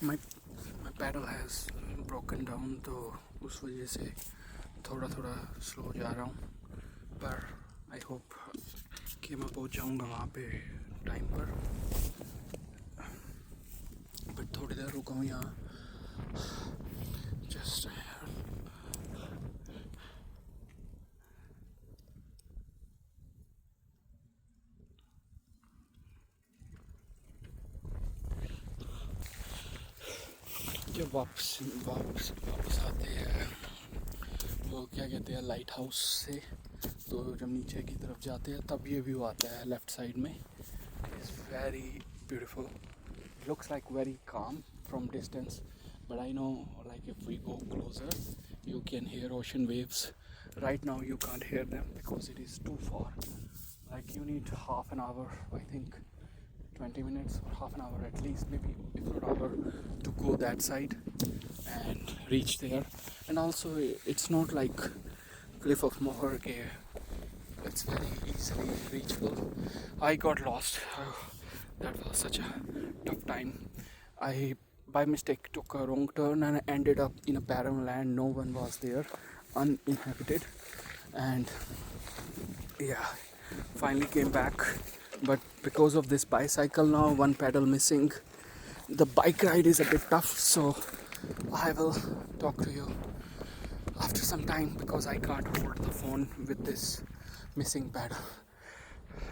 my pedal has broken down, तो उस वजह से थोड़ा थोड़ा स्लो जा रहा हूँ, पर आई होप कि मैं पहुँच जाऊँगा वहाँ पे टाइम पर। बट थोड़ी देर रुका हूँ यहाँ जस्ट। जब वापस आते हैं वो क्या कहते हैं लाइट हाउस से, तो जब नीचे की तरफ जाते हैं तब ये व्यू आता है लेफ्ट साइड में। It's very beautiful, looks like very calm from distance, but I know like if we go closer you can hear ocean waves. Right now you can't hear them because it is too far. Like you need half an hour, I think 20 minutes or half an hour at least, maybe if not hour, to go that side and reach there. And also it's not like Cliff of Moher, it's very easily reachable. I got lost. That was such a tough time. I by mistake took a wrong turn and ended up in a barren land. No one was there, uninhabited, and yeah, finally came back. But because of this bicycle now, one pedal missing, the bike ride is a bit tough, so I will talk to you after some time because I can't hold the phone with this missing pedal.